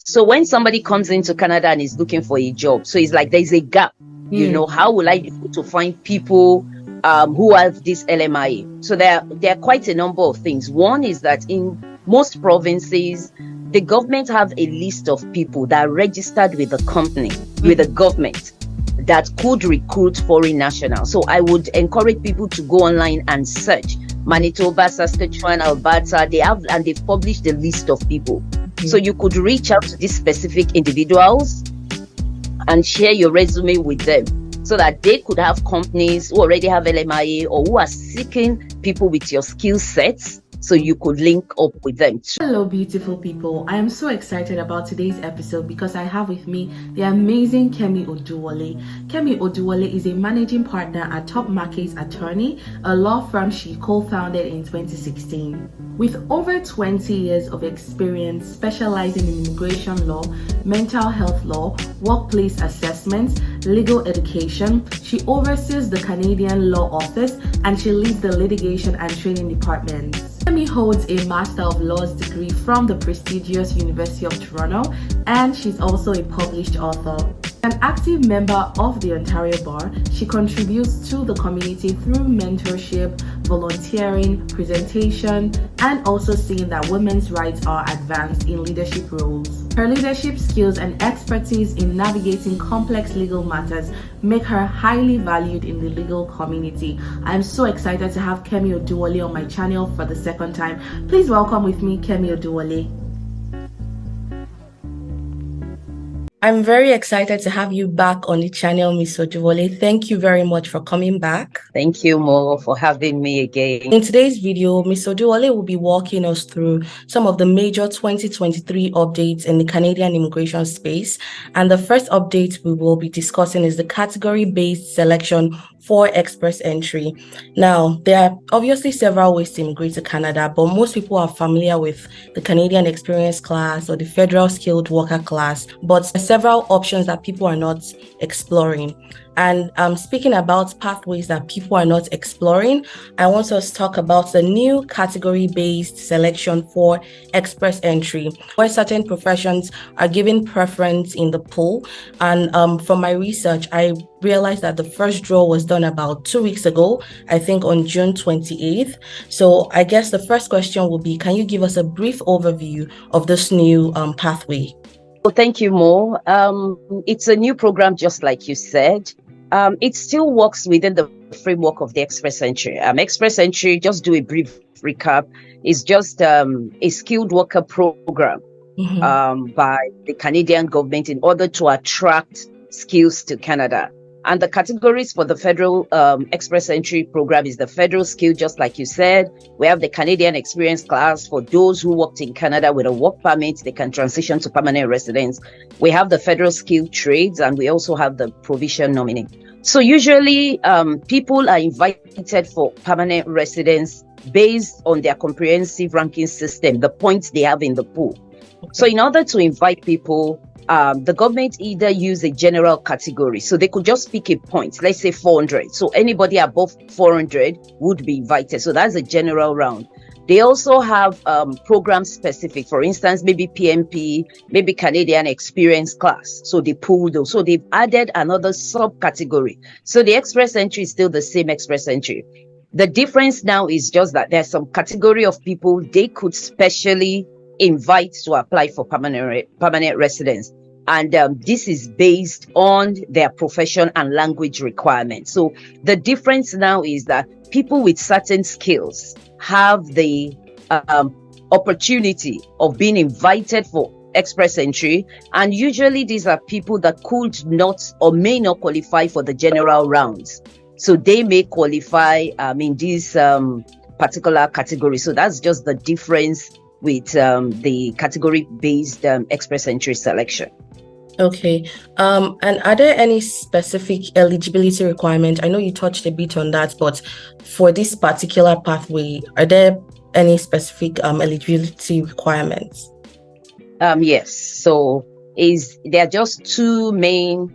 So when somebody comes into Canada and is looking for a job, so it's like there's a gap. How will I be able to find people who have this LMIA? So there are quite a number of things. One is that in most provinces, the government have a list of people that are registered with the company, with the government, that could recruit foreign nationals. So I would encourage people to go online and search Manitoba, Saskatchewan, Alberta. They've published a list of people. So you could reach out to these specific individuals and share your resume with them so that they could have companies who already have LMIA or who are seeking people with your skill sets, so you could link up with them. Hello, beautiful people. I am so excited about today's episode because I have with me the amazing Kemi Oduwole. Kemi Oduwole is a managing partner at Topmarke Attorneys, a law firm she co-founded in 2016. With over 20 years of experience specializing in immigration law, mental health law, workplace assessments, legal education, she oversees the Canadian Law Office and she leads the litigation and training departments. Kemi holds a Master of Laws degree from the prestigious University of Toronto, and she's also a published author. An active member of the Ontario Bar, she contributes to the community through mentorship, volunteering, presentation, and also seeing that women's rights are advanced in leadership roles. Her leadership skills and expertise in navigating complex legal matters make her highly valued in the legal community. I am so excited to have Kemi Oduwole on my channel for the second time. Please welcome with me Kemi Oduwole. I'm very excited to have you back on the channel, Ms. Oduwole. Thank you very much for coming back. Thank you, Mo, for having me again. In today's video, Ms. Oduwole will be walking us through some of the major 2023 updates in the Canadian immigration space. And the first update we will be discussing is the category-based selection for express entry. Now, there are obviously several ways to immigrate to Canada, but most people are familiar with the Canadian Experience class or the Federal Skilled Worker class, but several options that people are not exploring. And speaking about pathways that people are not exploring, I want us to talk about the new category-based selection for express entry, where certain professions are given preference in the pool. And from my research, I realized that the first draw was done about 2 weeks ago, I think on June 28th. So I guess the first question will be, can you give us a brief overview of this new pathway? Well, thank you, Mo. It's a new program, just like you said. It still works within the framework of the express entry. Express entry, just do a brief recap, is just a skilled worker program by the Canadian government in order to attract skills to Canada. And the categories for the federal express entry program is the federal skill, just like you said. We have the Canadian Experience class for those who worked in Canada with a work permit. They can transition to permanent residence. We have the federal skill trades, and we also have the provision nominee. So usually people are invited for permanent residence based on their comprehensive ranking system, the points they have in the pool. So in order to invite people, the government either use a general category, so they could just pick a point, let's say 400. So anybody above 400 would be invited. So that's a general round. They also have program specific, for instance, maybe PMP, maybe Canadian Experience class. So they pool those. So they've added another subcategory. So the express entry is still the same express entry. The difference now is just that there's some category of people they could specially invite to apply for permanent residence. And this is based on their profession and language requirements. So the difference now is that people with certain skills have the opportunity of being invited for express entry. And usually these are people that could not or may not qualify for the general rounds. So they may qualify in this particular category. So that's just the difference with the category-based express entry selection. Okay. And are there any specific eligibility requirements? I know you touched a bit on that, but for this particular pathway, are there any specific eligibility requirements? Yes. So there are just two main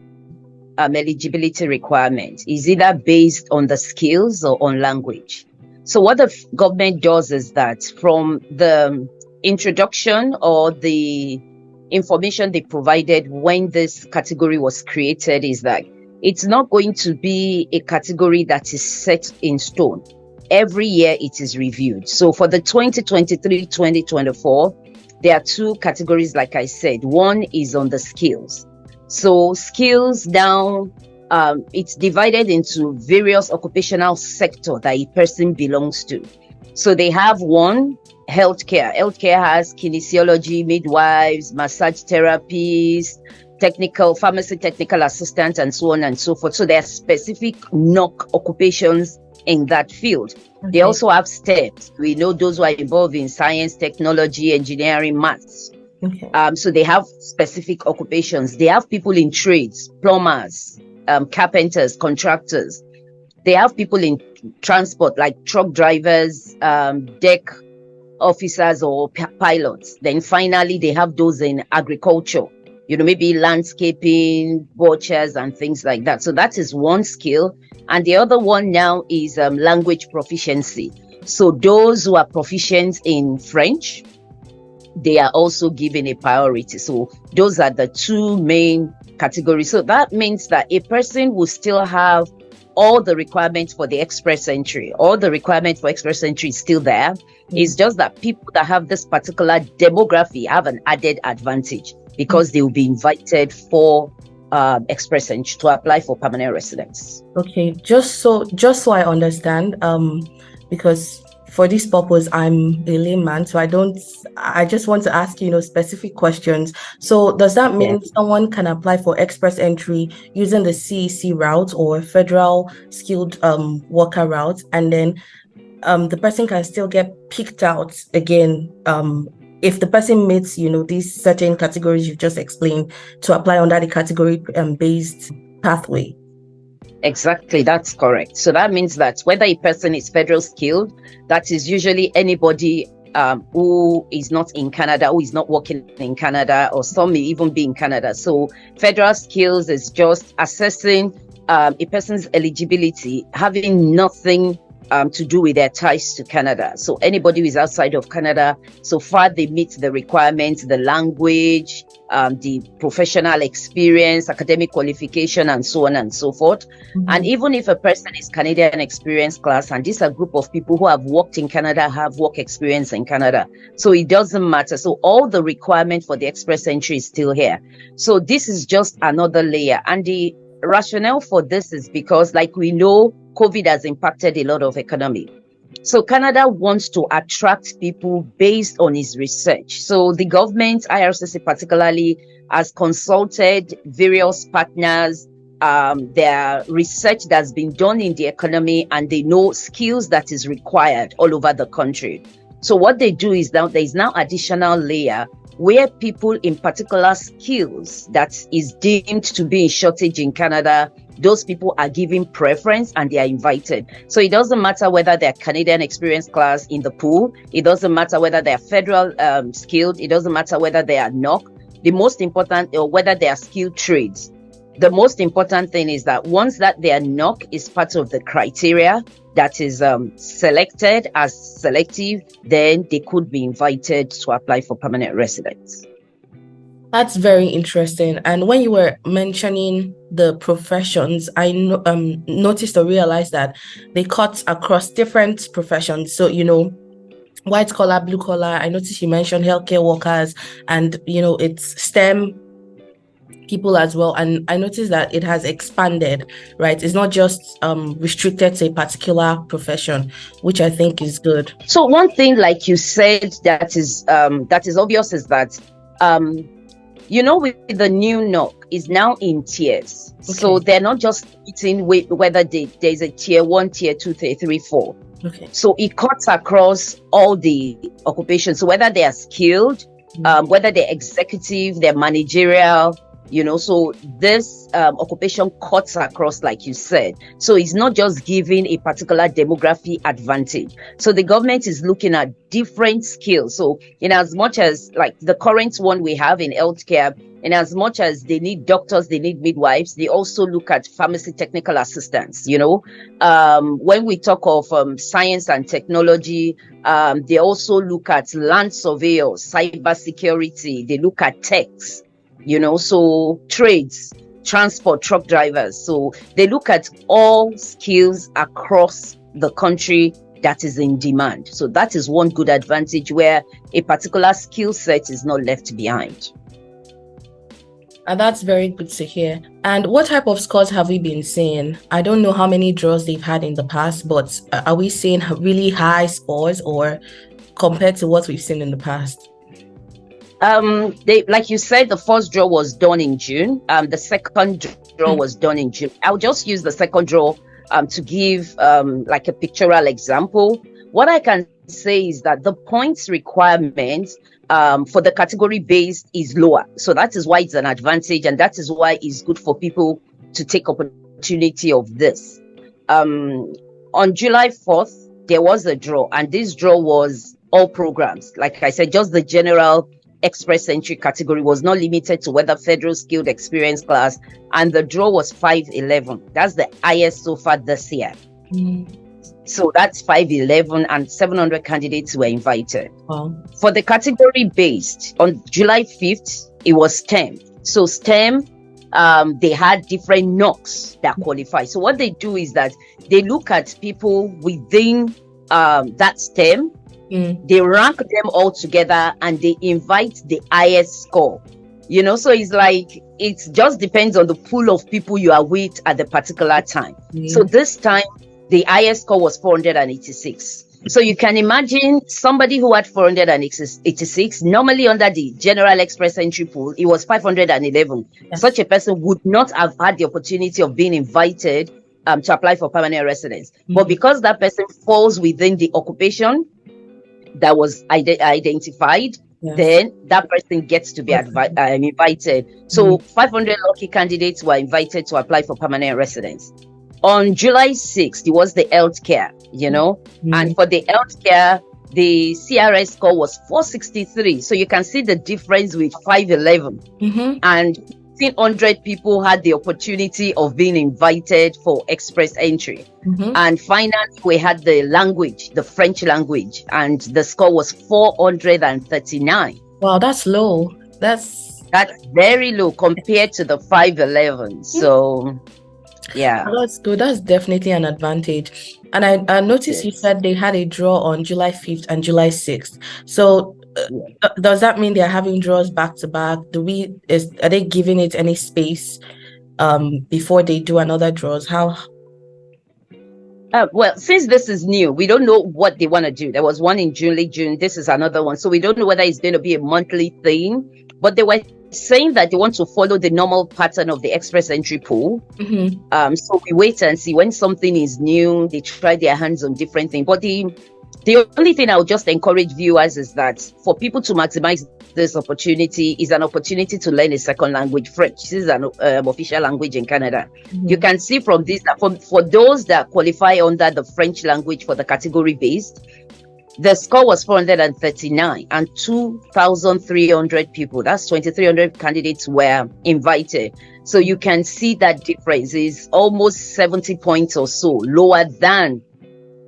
eligibility requirements. Is either based on the skills or on language. So what the government does is that from the introduction or the information they provided when this category was created is that it's not going to be a category that is set in stone. Every year it is reviewed. So for the 2023-2024, there are two categories, like I said. One is on the skills. So skills now, it's divided into various occupational sectors that a person belongs to. So they have one, healthcare. Healthcare has kinesiology, midwives, massage therapists, pharmacy technical assistants, and so on and so forth. So there are specific NOC occupations in that field. Okay. They also have STEMs. We know those who are involved in science, technology, engineering, maths. Okay. So they have specific occupations. They have people in trades, plumbers, carpenters, contractors. They have people in transport, like truck drivers, deck officers or pilots. Then finally, they have those in agriculture, maybe landscaping, butchers, and things like that. So that is one skill. And the other one now is language proficiency. So those who are proficient in French, they are also given a priority. So those are the two main categories. So that means that a person will still have all the requirements for the express entry. All the requirements for express entry is still there. Mm-hmm. It's just that people that have this particular demography have an added advantage because they will be invited for express entry to apply for permanent residence. Okay, just so I understand, because for this purpose, I'm a layman, so I just want to ask, specific questions. So does that mean someone can apply for express entry using the CEC route or federal skilled worker route, and then the person can still get picked out again if the person meets, these certain categories you just explained, to apply under the category based pathway? Exactly, that's correct. So that means that whether a person is federal skilled, that is usually anybody who is not in Canada, who is not working in Canada, or some may even be in Canada. So federal skills is just assessing a person's eligibility, having nothing to do with their ties to Canada. So anybody who is outside of Canada, so far they meet the requirements, the language, the professional experience, academic qualification, and so on and so forth. Mm-hmm. And even if a person is Canadian experience class, and this is a group of people who have worked in Canada, have work experience in Canada, so it doesn't matter. So all the requirement for the express entry is still here. So this is just another layer. And the rationale for this is because, like we know, COVID has impacted a lot of economy. So Canada wants to attract people based on its research. So the government, IRCC particularly, has consulted various partners, their research that's been done in the economy, and they know skills that is required all over the country. So what they do is now there is now additional layer where people in particular skills that is deemed to be in shortage in Canada, those people are given preference and they are invited. So it doesn't matter whether they're Canadian experience class in the pool. It doesn't matter whether they're federal skilled. It doesn't matter whether they are NOC. The most important, or whether they are skilled trades. The most important thing is that once that their NOC is part of the criteria that is selected as selective, then they could be invited to apply for permanent residence. That's very interesting. And when you were mentioning the professions, I noticed or realized that they cut across different professions. So, white collar, blue collar. I noticed you mentioned healthcare workers, and, it's STEM people as well. And I noticed that it has expanded, right? It's not just restricted to a particular profession, which I think is good. So one thing, like you said, that is obvious is that with the new NOC is now in tiers. Okay. So they're not just eating with whether there's a tier 1, tier 2, tier 3, 4. Okay. So it cuts across all the occupations. So whether they are skilled, whether they're executive, they're managerial, So this occupation cuts across, like you said. So it's not just giving a particular demography advantage. So the government is looking at different skills. So in as much as like the current one we have in healthcare, in as much as they need doctors, they need midwives, they also look at pharmacy technical assistants. When we talk of science and technology, they also look at land surveyors, cyber security, they look at techs, so trades, transport, truck drivers. So they look at all skills across the country that is in demand. So that is one good advantage, where a particular skill set is not left behind. And that's very good to hear. And what type of scores have we been seeing? I don't know how many draws they've had in the past, but are we seeing really high scores, or compared to what we've seen in the past? Like you said, the first draw was done in June. The second draw was done in June. I'll just use the second draw to give like a pictorial example. What I can say is that the points requirement for the category based is lower. So that is why it's an advantage, and that is why it's good for people to take opportunity of this. On July 4th, there was a draw, and this draw was all programs. Like I said, just the general express entry category, was not limited to whether federal skilled experience class, and the draw was 511. That's the highest so far this year. So that's 511, and 700 candidates were invited. Wow. For the category based, on July 5th, it was STEM. So STEM, they had different NOCs that qualify. So what they do is that they look at people within that STEM, they rank them all together, and they invite the highest score. So it's like, it just depends on the pool of people you are with at the particular time. So this time, the highest score was 486. So you can imagine somebody who had 486, normally under the general express entry pool, it was 511. Yes. Such a person would not have had the opportunity of being invited to apply for permanent residence. But because that person falls within the occupation that was identified, then that person gets to be invited. So 500 lucky candidates were invited to apply for permanent residence. On July 6th, it was the healthcare, and for the healthcare, the CRS score was 463. So you can see the difference with 511. And 1,500 people had the opportunity of being invited for express entry. And finally, we had the language, the French language, and the score was 439. Wow, that's low. That's very low compared to the 511. So yeah, that's good. That's definitely an advantage. And I noticed you said they had a draw on July 5th and July 6th. So does that mean they're having draws back to back? Are they giving it any space before they do another draws? How? Well, since this is new, we don't know what they want to do. There was one in June. This is another one. So we don't know whether it's going to be a monthly thing, but they were saying that they want to follow the normal pattern of the express entry pool. So we wait and see. When something is new, they try their hands on different things. But the only thing I would just encourage viewers is that for people to maximize this opportunity is an opportunity to learn a second language, French. This is an official language in Canada. You can see from this that for those that qualify under the French language for the category based, the score was 439, and 2,300 people, that's 2,300 candidates, were invited. So you can see that difference is almost 70 points or so lower than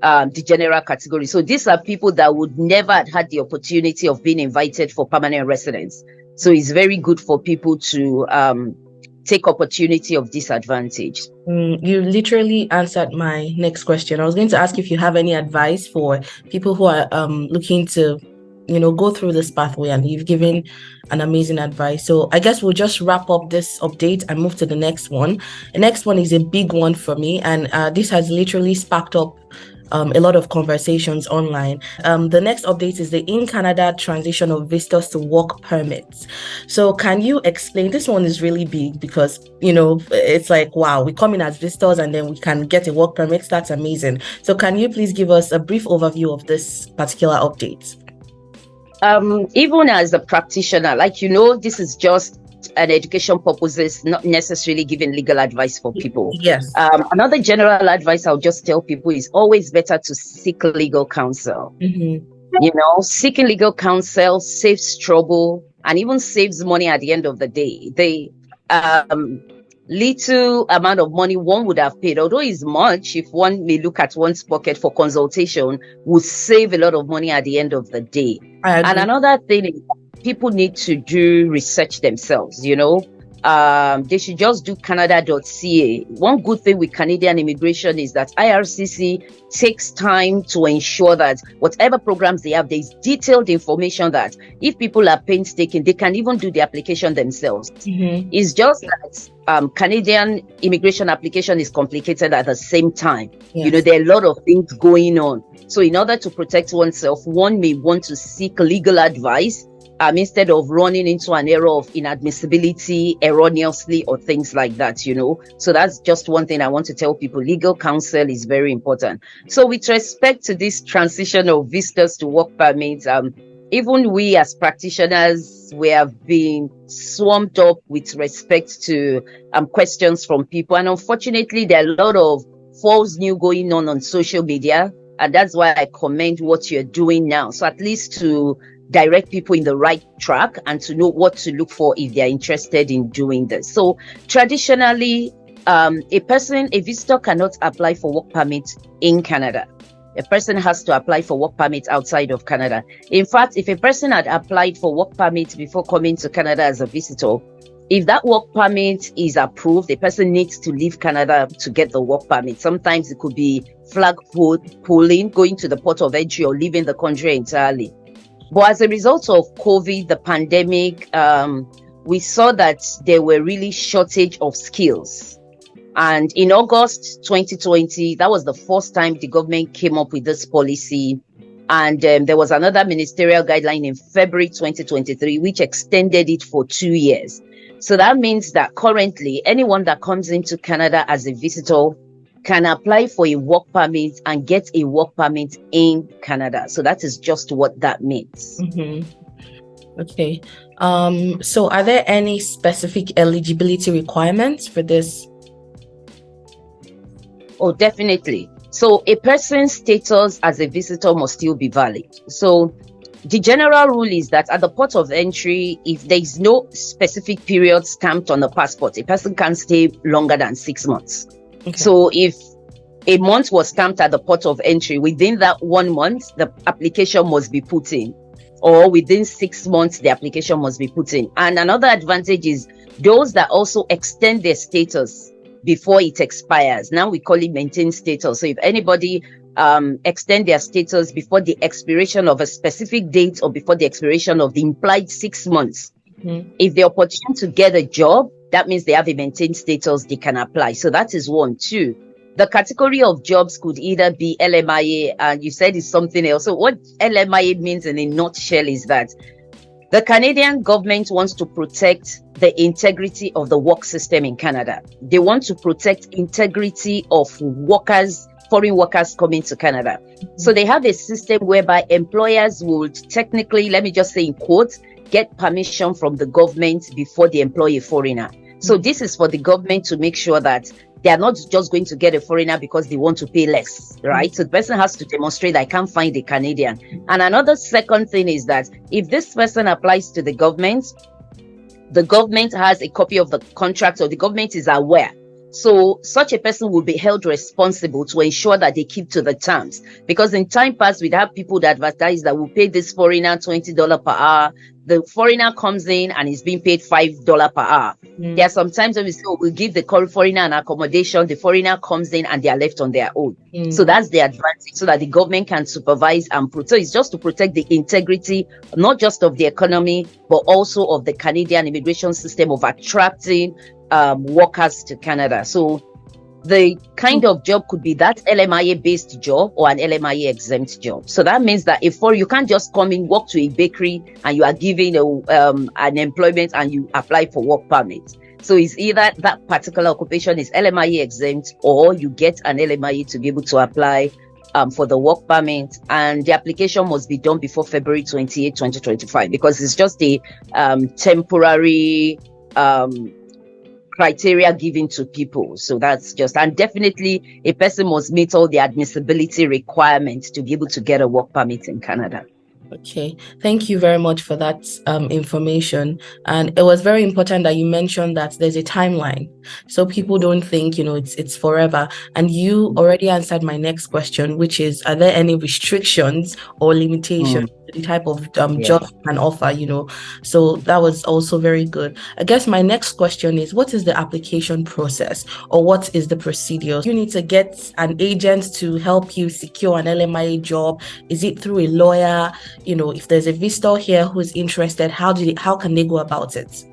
the general category. So these are people that would never have had the opportunity of being invited for permanent residence. So it's very good for people to take opportunity of this advantage. You literally answered my next question. I was going to ask if you have any advice for people who are looking to, go through this pathway, and you've given an amazing advice. So I guess we'll just wrap up this update and move to the next one. The next one is a big one for me, and this has literally sparked up a lot of conversations online. The next update is the In Canada transition of visitors to work permits. So can you explain? This one is really big because, it's like, wow, we come in as visitors and then we can get a work permit. That's amazing. So can you please give us a brief overview of this particular update? Even as a practitioner, this is just and education purposes, not necessarily giving legal advice for people. Yes. Another general advice I'll just tell people is always better to seek legal counsel. Seeking legal counsel saves trouble and even saves money at the end of the day. The little amount of money one would have paid, although it's much, if one may look at one's pocket for consultation, would save a lot of money at the end of the day. And another thing is people need to do research themselves, they should just do canada.ca. One good thing with Canadian immigration is that IRCC takes time to ensure that whatever programs they have, there's detailed information that if people are painstaking, they can even do the application themselves. It's just that Canadian immigration application is complicated at the same time. Yes. There are a lot of things going on. So in order to protect oneself, one may want to seek legal advice instead of running into an error of inadmissibility erroneously or things like that, So that's just one thing I want to tell people. Legal counsel is very important. So with respect to this transition of visitors to work permits, even we as practitioners, we have been swamped up with respect to questions from people. And unfortunately, there are a lot of false news going on social media. And that's why I commend what you're doing now. So at least to direct people in the right track and to know what to look for if they're interested in doing this. So traditionally, a visitor cannot apply for work permit in Canada. A person has to apply for work permit outside of Canada. In fact, if a person had applied for work permit before coming to Canada as a visitor, if that work permit is approved, the person needs to leave Canada to get the work permit. Sometimes it could be flag pulling, going to the port of entry, or leaving the country entirely. But as a result of COVID, the pandemic, we saw that there were really shortage of skills. And in August 2020, that was the first time the government came up with this policy. And there was another ministerial guideline in February 2023, which extended it for 2 years. So that means that currently anyone that comes into Canada as a visitor can apply for a work permit and get a work permit in Canada. So that is just what that means. Okay. So are there any specific eligibility requirements for this? Oh, definitely. So a person's status as a visitor must still be valid. So the general rule is that at the port of entry, if there is no specific period stamped on the passport, a person can't stay longer than 6 months. Okay. So if a month was stamped at the port of entry, within that 1 month, the application must be put in. Or within 6 months, the application must be put in. And another advantage is those that also extend their status before it expires. Now we call it maintained status. So if anybody extend their status before the expiration of a specific date or before the expiration of the implied 6 months, if the opportunity to get a job, that means they have a maintained status, they can apply. So that is one. Two, the category of jobs could either be LMIA, and you said it's something else. So what LMIA means in a nutshell is that the Canadian government wants to protect the integrity of the work system in Canada. They want to protect integrity of workers, foreign workers coming to Canada. So they have a system whereby employers would technically, let me just say in quotes, get permission from the government before they employ a foreigner. So this is for the government to make sure that they are not just going to get a foreigner because they want to pay less, right? So the person has to demonstrate that I can't find a Canadian. And another second thing is that if this person applies to the government has a copy of the contract, or the government is aware. So such a person will be held responsible to ensure that they keep to the terms. Because in time past, we'd have people that advertise that will pay this foreigner $20 per hour. The foreigner comes in and is being paid $5 per hour. There are some times when we say, we'll give the foreigner an accommodation. The foreigner comes in and they are left on their own. So that's the advantage, so that the government can supervise and protect. So it's just to protect the integrity, not just of the economy, but also of the Canadian immigration system of attracting workers to Canada. So the kind of job could be that LMIA based job or an LMIA exempt job. So that means that you can't just come in, work to a bakery and you are given an employment and you apply for work permit. So it's either that particular occupation is LMIA exempt, or you get an LMIA to be able to apply for the work permit, and the application must be done before February 28, 2025, because it's just a temporary criteria given to people. So that's just, and definitely a person must meet all the admissibility requirements to be able to get a work permit in Canada. Okay, thank you very much for that information. And it was very important that you mentioned that there's a timeline, so people don't think, it's forever. And you already answered my next question, which is, are there any restrictions or limitations to the type of job you can offer? So that was also very good. I guess my next question is, what is the application process, or what is the procedure? You need to get an agent to help you secure an LMIA job. Is it through a lawyer? If there's a visitor here who's interested, how can they go about it?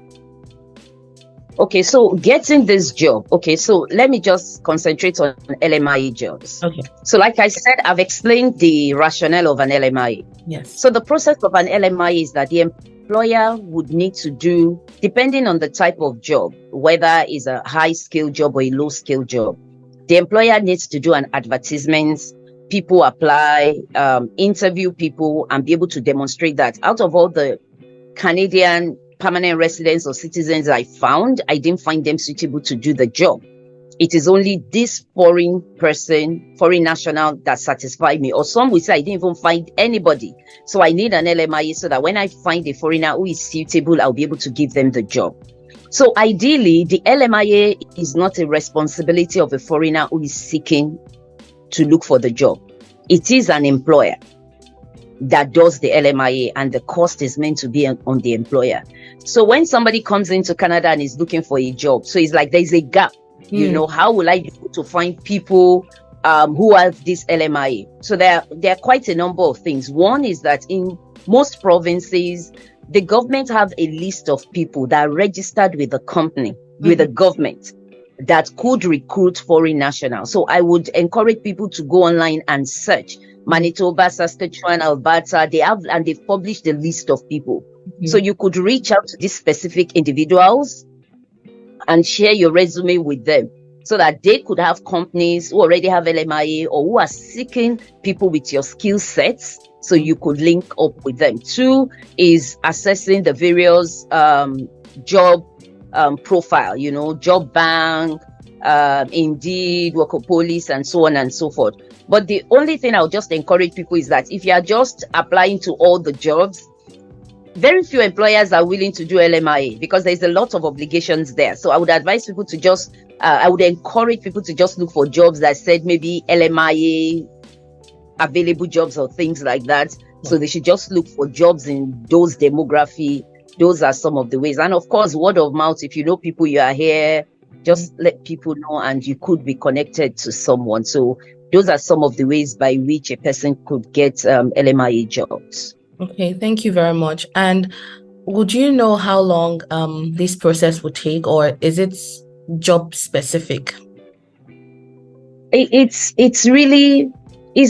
Okay, so getting this job. Okay, so let me just concentrate on LMIA jobs. Okay. So like I said, I've explained the rationale of an LMIA. Yes. So the process of an LMIA is that the employer would need to do, depending on the type of job, whether it's a high-skill job or a low-skill job, the employer needs to do an advertisement. People apply, interview people, and be able to demonstrate that out of all the Canadian permanent residents or citizens I found, I didn't find them suitable to do the job. It is only this foreign national that satisfied me. Or some will say I didn't even find anybody. So I need an LMIA so that when I find a foreigner who is suitable, I'll be able to give them the job. So ideally, the LMIA is not a responsibility of a foreigner who is seeking to look for the job. It is an employer that does the LMIA, and the cost is meant to be on the employer. So when somebody comes into Canada and is looking for a job, so it's like there's a gap. How will I be able to find people who have this LMIA? So there are quite a number of things. One is that in most provinces, the government have a list of people that are registered with the company, with the government, that could recruit foreign nationals. So I would encourage people to go online and search Manitoba, Saskatchewan, Alberta. They've published a list of people. So you could reach out to these specific individuals and share your resume with them so that they could have companies who already have LMIA or who are seeking people with your skill sets, so you could link up with them. Two is assessing the various job profile, job bank, Indeed, Workopolis, and so on and so forth. But the only thing I'll just encourage people is that if you are just applying to all the jobs, very few employers are willing to do LMIA because there's a lot of obligations there. So I would advise people to just, I would encourage people to just look for jobs that said maybe LMIA available jobs or things like that. So they should just look for jobs in those demography. Those are some of the ways. And of course, word of mouth, if you know people you are here, just let people know and you could be connected to someone. So those are some of the ways by which a person could get LMIA jobs. Okay, thank you very much. And would you know how long this process would take, or is it job specific? It's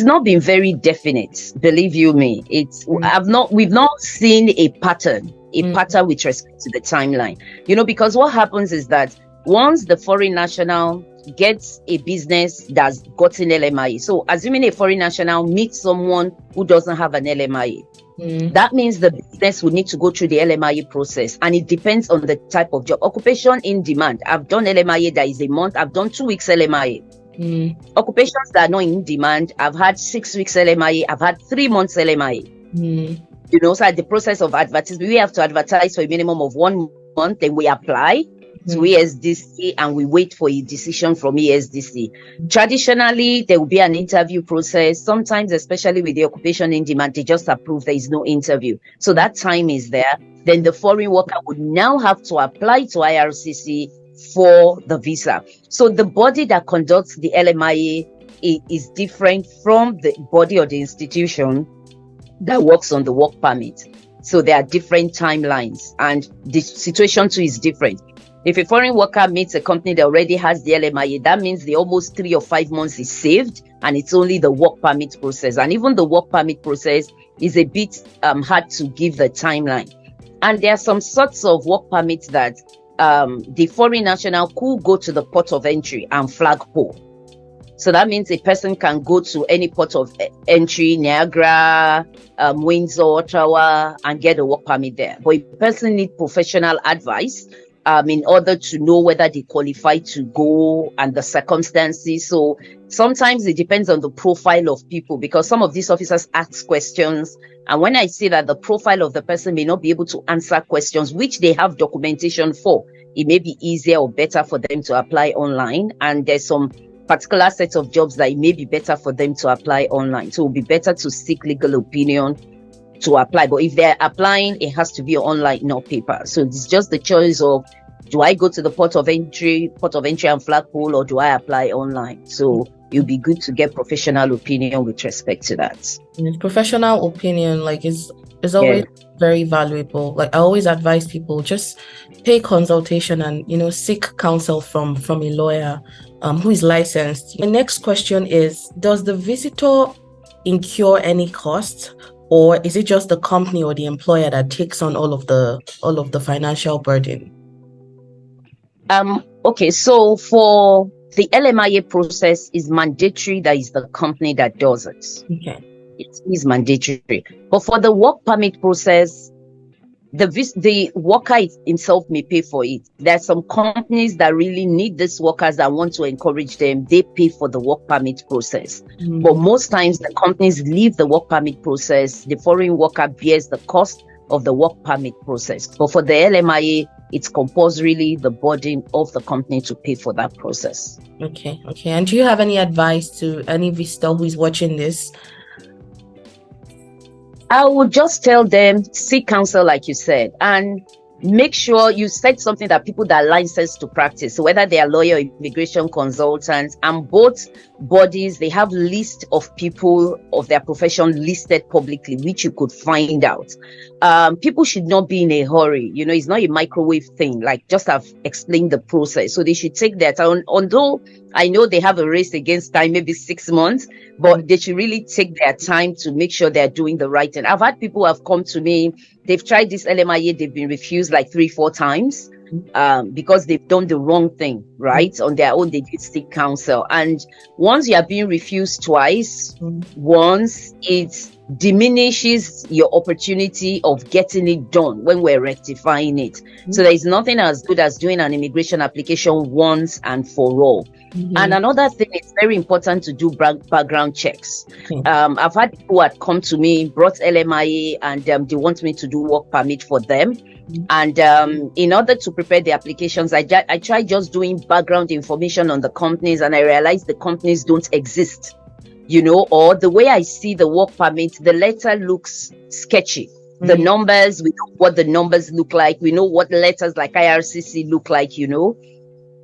not been very definite, believe you me. We've not seen a pattern with respect to the timeline. Because what happens is that once the foreign national gets a business that's gotten LMIA, so assuming a foreign national meets someone who doesn't have an LMIA, that means the business would need to go through the LMIA process, and it depends on the type of job. Occupation in demand, I've done LMIA that is a month. I've done 2 weeks LMIA. Occupations that are not in demand, I've had 6 weeks LMIA. I've had 3 months LMIA. So at the process of advertising, we have to advertise for a minimum of 1 month, then we apply to ESDC and we wait for a decision from ESDC. Traditionally, there will be an interview process. Sometimes, especially with the occupation in demand, they just approve there is no interview. So that time is there. Then the foreign worker would now have to apply to IRCC for the visa. So the body that conducts the LMIA is different from the body or the institution that works on the work permit. So there are different timelines, and the situation too is different. If a foreign worker meets a company that already has the LMIA, that means the almost 3 or 5 months is saved, and it's only the work permit process. And even the work permit process is a bit hard to give the timeline. And there are some sorts of work permits that the foreign national could go to the port of entry and flagpole. So that means a person can go to any port of entry, Niagara, Windsor, Ottawa, and get a work permit there. But a person needs professional advice in order to know whether they qualify to go and the circumstances. So sometimes it depends on the profile of people, because some of these officers ask questions. And when I say that the profile of the person may not be able to answer questions, which they have documentation for, it may be easier or better for them to apply online. And there's some particular sets of jobs that it may be better for them to apply online. So it will be better to seek legal opinion to apply. But if they're applying, it has to be online, not paper. So it's just the choice of, do I go to the port of entry and flagpole, or do I apply online? So it'll be good to get professional opinion with respect to that. Professional opinion, is always very valuable. I always advise people, just pay consultation and seek counsel from a lawyer who is licensed. The next question is, does the visitor incur any costs, or is it just the company or the employer that takes on all of the financial burden? Okay, so for the LMIA process, is mandatory that is the company that does it. Okay. It is mandatory. But for the work permit process, the worker himself may pay for it. There are some companies that really need these workers and want to encourage them. They pay for the work permit process. But most times the companies leave the work permit process. The foreign worker bears the cost of the work permit process. But for the LMIA, it's compulsorily the burden of the company to pay for that process. Okay. And do you have any advice to any visitor who is watching this? I would just tell them, seek counsel, like you said, and make sure you said something that people that are licensed to practice, so whether they are lawyer or immigration consultants, and both bodies, they have list of people of their profession listed publicly, which you could find out. People should not be in a hurry. It's not a microwave thing, like just have explained the process. So they should take their time. Although I know they have a race against time, maybe 6 months, but they should really take their time to make sure they're doing the right thing. I've had people who have come to me, they've tried this LMIA, they've been refused like 3-4 times because they've done the wrong thing, right? On their own, they did seek counsel. And once you are being refused twice, once, it diminishes your opportunity of getting it done when we're rectifying it. So there is nothing as good as doing an immigration application once and for all. And another thing, it's very important to do background checks. I've had people who had come to me, brought LMIA, and they want me to do work permit for them. And in order to prepare the applications, I try just doing background information on the companies, and I realized the companies don't exist. Or the way I see the work permit, the letter looks sketchy. The numbers, we know what the numbers look like. We know what letters like IRCC look like,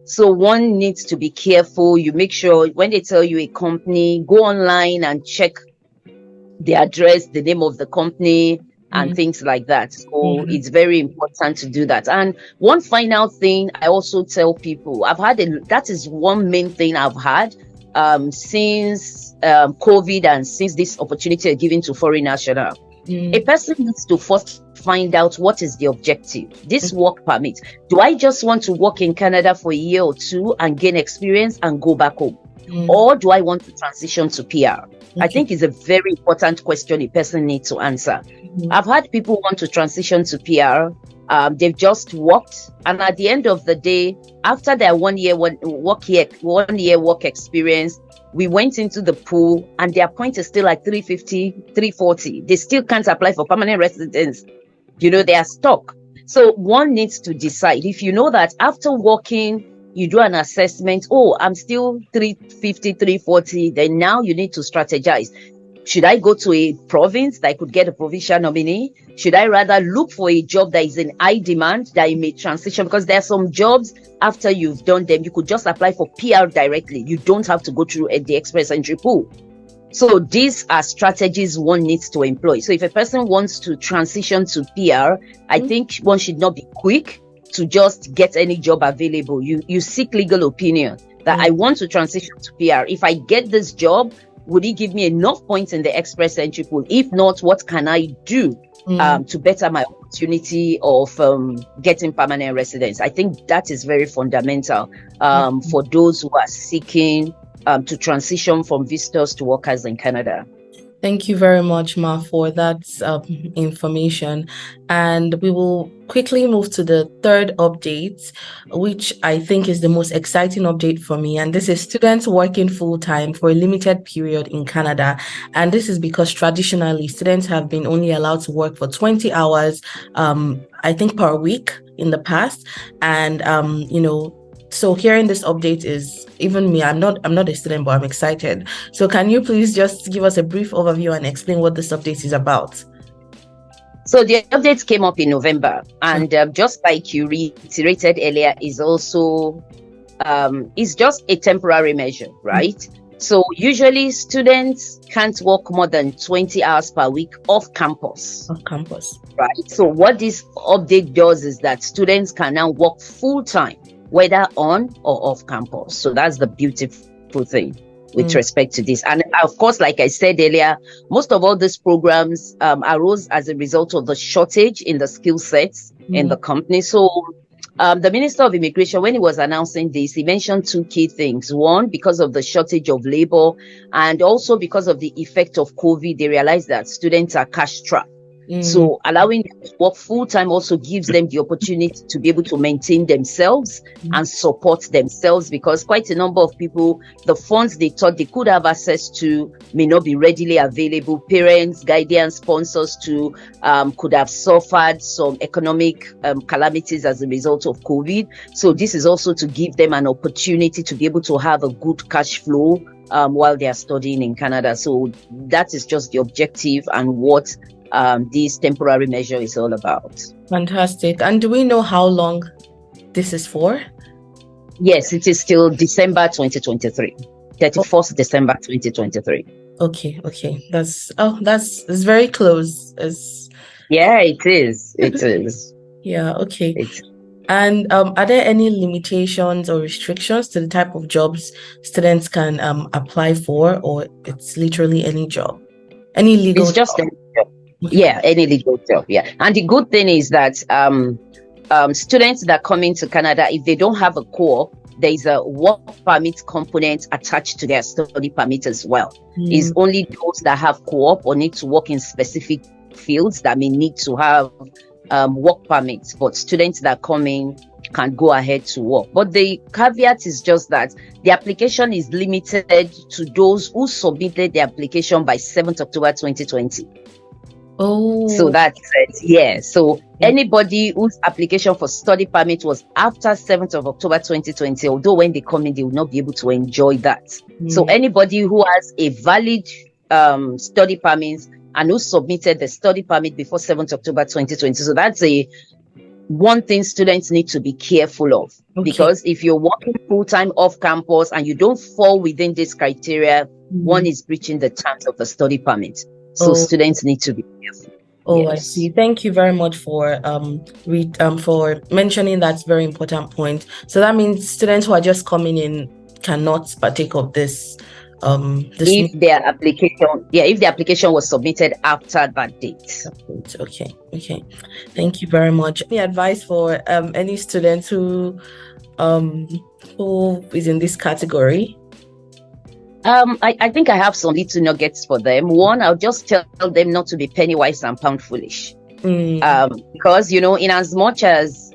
So one needs to be careful. You make sure when they tell you a company, go online and check the address, the name of the company, and things like that. So it's very important to do that. And one final thing I also tell people, that is one main thing I've had since COVID and since this opportunity is given to foreign national. A person needs to first find out what is the objective. This work permit. Do I just want to work in Canada for a year or two and gain experience and go back home? Or do I want to transition to PR? I think it's a very important question a person needs to answer. I've had people who want to transition to PR. They've just worked, and at the end of the day, after their 1 year work experience, we went into the pool, and their point is still like 350, 340. They still can't apply for permanent residence. They are stuck. So one needs to decide. If you know that after working, you do an assessment, I'm still 350, 340, then now you need to strategize. Should I go to a province that I could get a provincial nominee? Should I rather look for a job that is in high demand, that I may transition? Because there are some jobs, after you've done them, you could just apply for PR directly. You don't have to go through the express entry pool. So these are strategies one needs to employ. So if a person wants to transition to PR, I think one should not be quick to just get any job available. You seek legal opinion that I want to transition to PR. If I get this job, would it give me enough points in the express entry pool? If not, what can I do to better my opportunity of getting permanent residence? I think that is very fundamental for those who are seeking to transition from visitors to workers in Canada. Thank you very much, Ma, for that information. And we will quickly move to the third update, which I think is the most exciting update for me. And this is students working full-time for a limited period in Canada. And this is because traditionally, students have been only allowed to work for 20 hours, I think, per week in the past. And, so hearing this update is, even me, I'm not a student, but I'm excited. So can you please just give us a brief overview and explain what this update is about? So the updates came up in November, and just like you reiterated earlier, is also is just a temporary measure, right? So usually students can't work more than 20 hours per week off campus. Off campus. Right. So what this update does is that students can now work full time, whether on or off campus. So that's the beautiful thing with respect to this. And of course, like I said earlier, most of all these programs arose as a result of the shortage in the skill sets in the company. So the Minister of Immigration, when he was announcing this, he mentioned two key things. One, because of the shortage of labor, and also because of the effect of COVID, they realized that students are cash strapped. So allowing them to work full time also gives them the opportunity to be able to maintain themselves and support themselves, because quite a number of people, the funds they thought they could have access to may not be readily available. Parents, guardians, sponsors too could have suffered some economic calamities as a result of COVID. So this is also to give them an opportunity to be able to have a good cash flow while they are studying in Canada. So that is just the objective and what this temporary measure is all about. Fantastic. And do we know how long this is for? Yes, it is till December 2023, 31st December 2023. Okay. That's very close. Yeah, it is. It is. Yeah, okay. And are there any limitations or restrictions to the type of jobs students can apply for, or it's literally any job? Any legal It's just job? Yeah, any legal job. Yeah. And the good thing is that students that come into Canada, if they don't have a co-op, there is a work permit component attached to their study permit as well. It's only those that have co-op or need to work in specific fields that may need to have work permits. But students that come in can go ahead to work. But the caveat is just that the application is limited to those who submitted the application by 7th October 2020. Oh. So that's it. Yeah. So anybody whose application for study permit was after 7th of October 2020, although when they come in, they will not be able to enjoy that. So anybody who has a valid study permit and who submitted the study permit before 7th October 2020. So that's one thing students need to be careful of. Because if you're working full-time off campus and you don't fall within this criteria, one is breaching the terms of the study permit. So students need to be careful. Oh, yes. I see. Thank you very much for mentioning that very important point. So that means students who are just coming in cannot partake of this. If their application was submitted after that date. Okay. Thank you very much. Any advice for any students who is in this category? I think I have some little nuggets for them. One, I'll just tell them not to be penny wise and pound foolish. Because, in as much as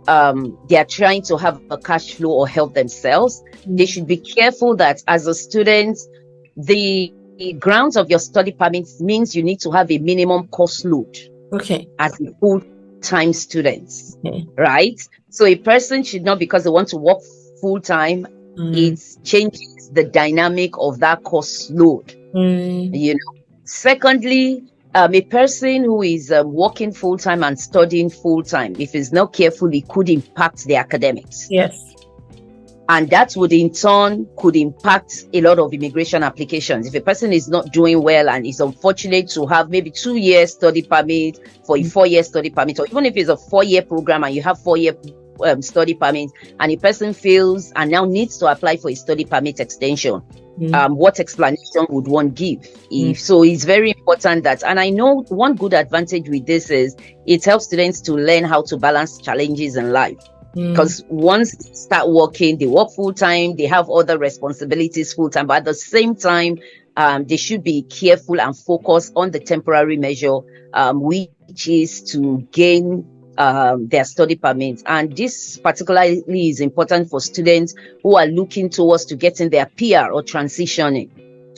they are trying to have a cash flow or help themselves, they should be careful that as a student, the grounds of your study permit means you need to have a minimum course load. As a full-time student, right? So a person should not, because they want to work full-time, it changes the dynamic of that course load. Secondly, a person who is working full-time and studying full-time, if he's not careful, it could impact the academics. Yes. And that would in turn could impact a lot of immigration applications. If a person is not doing well and is unfortunate to have maybe 2 years study permit for a 4-year study permit, or even if it's a 4-year program and you have 4-year study permit, and a person fails and now needs to apply for a study permit extension, what explanation would one give? So it's very important that, and I know one good advantage with this is it helps students to learn how to balance challenges in life. Because once they start working, they work full time, they have other responsibilities full time, but at the same time, they should be careful and focus on the temporary measure, which is to gain their study permit. And this particularly is important for students who are looking towards to getting their PR or transitioning,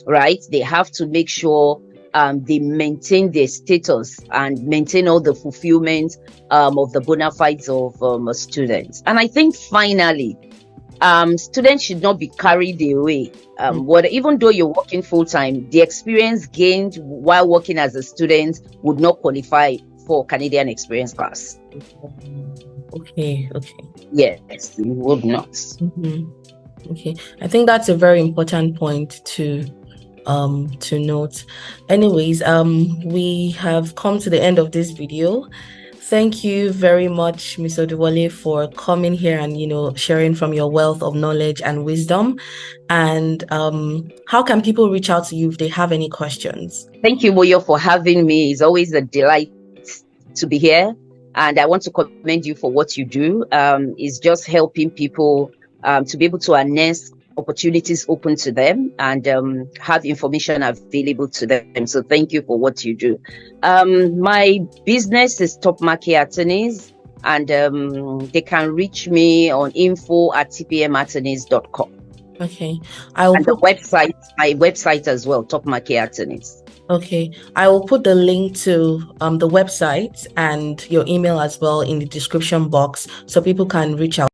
right? They have to make sure they maintain their status and maintain all the fulfillment of the bona fides of students. And I think finally, students should not be carried away. Even though you're working full time, the experience gained while working as a student would not qualify for Canadian Experience Pass. Okay. Yes, it would not. Okay, I think that's a very important point to note. Anyways, we have come to the end of this video. Thank you very much, Ms. Oduwole, for coming here and sharing from your wealth of knowledge and wisdom. And how can people reach out to you if they have any questions? Thank you, Moyo, for having me. It's always a delight to be here, and I want to commend you for what you do. It's just helping people to be able to harness opportunities open to them and have information available to them. So thank you for what you do. My business is Topmarke Attorneys, and they can reach me on info@tpmattorneys.com. Okay. And my website as well, Topmarke Attorneys. Okay, I will put the link to the website and your email as well in the description box so people can reach out.